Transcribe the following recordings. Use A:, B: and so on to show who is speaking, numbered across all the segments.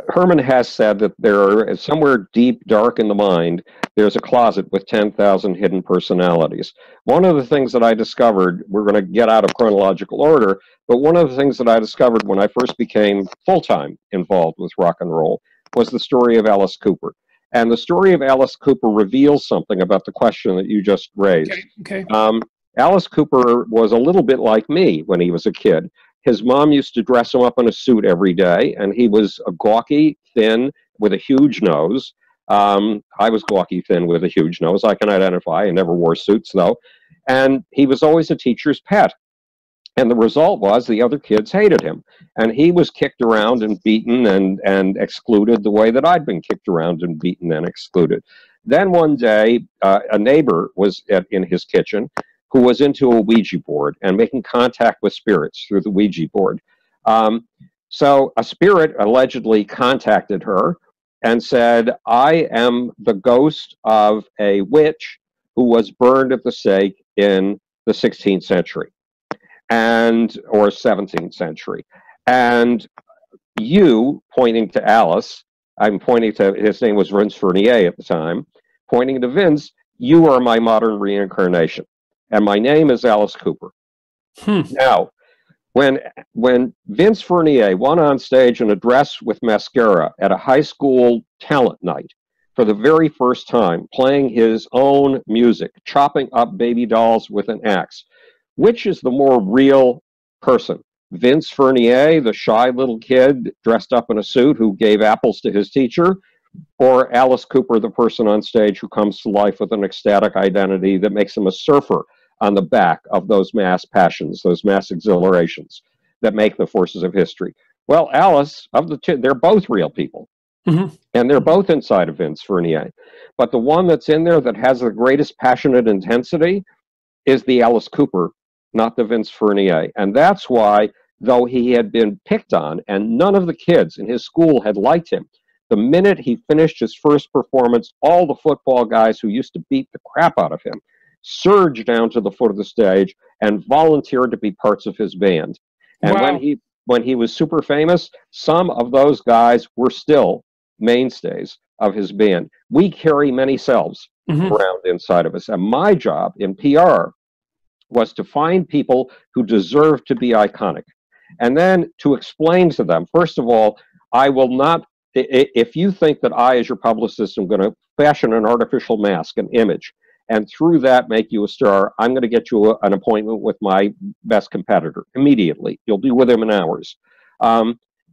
A: Herman has said that there are somewhere deep, dark in the mind, there's a closet with 10,000 hidden personalities. One of the things that I discovered, we're going to get out of chronological order, but one of the things that I discovered when I first became full-time involved with rock and roll was the story of Alice Cooper. And the story of Alice Cooper reveals something about the question that you just raised.
B: Okay.
A: Alice Cooper was a little bit like me when he was a kid. His mom used to dress him up in a suit every day, and he was a gawky, thin, with a huge nose. I was gawky, thin, with a huge nose. I can identify. I never wore suits, though. And he was always a teacher's pet. And the result was the other kids hated him. And he was kicked around and beaten and excluded the way that I'd been kicked around and beaten and excluded. Then one day, a neighbor was in his kitchen who was into a Ouija board and making contact with spirits through the Ouija board. So a spirit allegedly contacted her and said, I am the ghost of a witch who was burned at the stake in the 16th century. Or 17th century. And you, pointing to Alice, I'm pointing to, his name was Vince Fournier at the time, pointing to Vince, you are my modern reincarnation. And my name is Alice Cooper. Now, when Vince Fournier went on stage in a dress with mascara at a high school talent night for the very first time, playing his own music, chopping up baby dolls with an axe, which is the more real person? Vince Fournier, the shy little kid dressed up in a suit who gave apples to his teacher, or Alice Cooper, the person on stage who comes to life with an ecstatic identity that makes him a surfer on the back of those mass passions, those mass exhilarations that make the forces of history? Well, Alice, of the two, they're both real people. And they're both inside of Vince Fournier. But the one that's in there that has the greatest passionate intensity is the Alice Cooper, not the Vince Fournier. And that's why, though he had been picked on and none of the kids in his school had liked him, the minute he finished his first performance, all the football guys who used to beat the crap out of him surged down to the foot of the stage and volunteered to be parts of his band. And when he was super famous, some of those guys were still mainstays of his band. We carry many selves around inside of us. And my job in PR was to find people who deserve to be iconic. And then to explain to them, first of all, I will not, if you think that I, as your publicist, am going to fashion an artificial mask, an image, and through that make you a star, I'm going to get you an appointment with my best competitor immediately. You'll be with him in hours.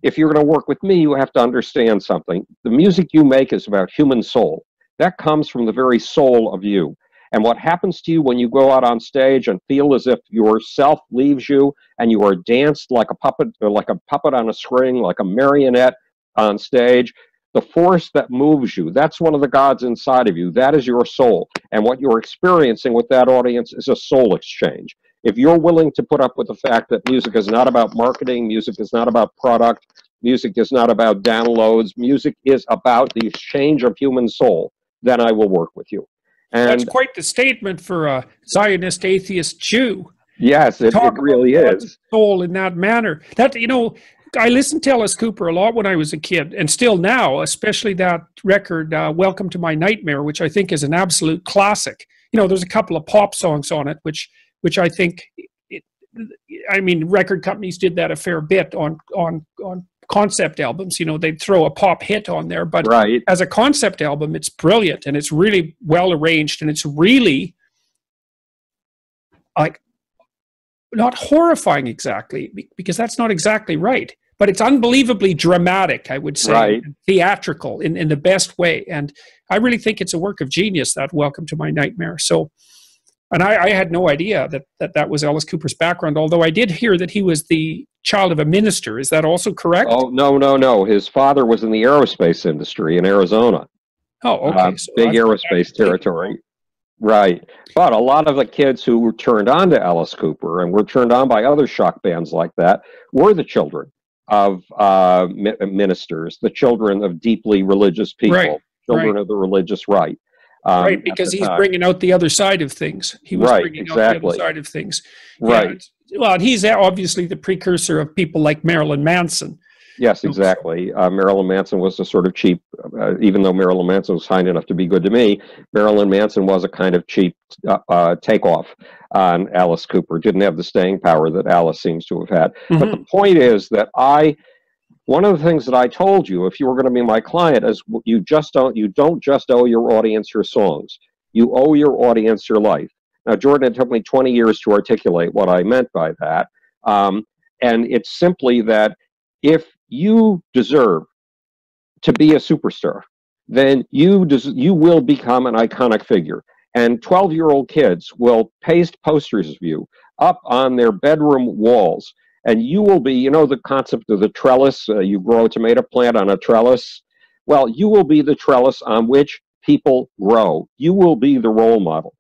A: If you're going to work with me, you have to understand something. The music you make is about human soul. That comes from the very soul of you. And what happens to you when you go out on stage and feel as if yourself leaves you and you are danced like a puppet, or like a puppet on a string, like a marionette on stage, the force that moves you, that's one of the gods inside of you. That is your soul. And what you're experiencing with that audience is a soul exchange. If you're willing to put up with the fact that music is not about marketing, music is not about product, music is not about downloads, music is about the exchange of human soul, then I will work with you. And
B: that's quite the statement for a Zionist atheist Jew.
A: Yes, it really is.
B: Soul in that manner. That, you know, I listened to Alice Cooper a lot when I was a kid, and still now, especially that record, Welcome to My Nightmare, which I think is an absolute classic. You know, there's a couple of pop songs on it, which I think, I mean, record companies did that a fair bit on concept albums. You know, they'd throw a pop hit on there, but as a concept album, it's brilliant, and it's really well arranged, and it's really like not horrifying exactly, because that's not exactly right, but it's unbelievably dramatic, I would say, and theatrical in the best way. And I really think it's a work of genius, that Welcome to My Nightmare. So, and I had no idea that was Alice Cooper's background, although I did hear that he was the child of a minister. Is that also correct?
A: Oh, no. His father was in the aerospace industry in Arizona.
B: Oh, okay.
A: So big aerospace territory. Right. But a lot of the kids who were turned on to Alice Cooper and were turned on by other shock bands like that were the children of ministers, the children of deeply religious people, children of the religious right.
B: Right, because he's bringing out the other side of things. He was bringing out the other side of things.
A: Right.
B: Yeah, well, he's obviously the precursor of people like Marilyn Manson.
A: Yes, exactly. Marilyn Manson was a sort of cheap, even though Marilyn Manson was kind enough to be good to me, Marilyn Manson was a kind of cheap takeoff on Alice Cooper. Didn't have the staying power that Alice seems to have had. But the point is that one of the things that I told you, if you were going to be my client, is you don't just owe your audience your songs. You owe your audience your life. Now, Jordan, it took me 20 years to articulate what I meant by that. And it's simply that if you deserve to be a superstar, then you will become an iconic figure. And 12-year-old kids will paste posters of you up on their bedroom walls. And you will be, the concept of the trellis, you grow a tomato plant on a trellis. Well, you will be the trellis on which people grow. You will be the role model.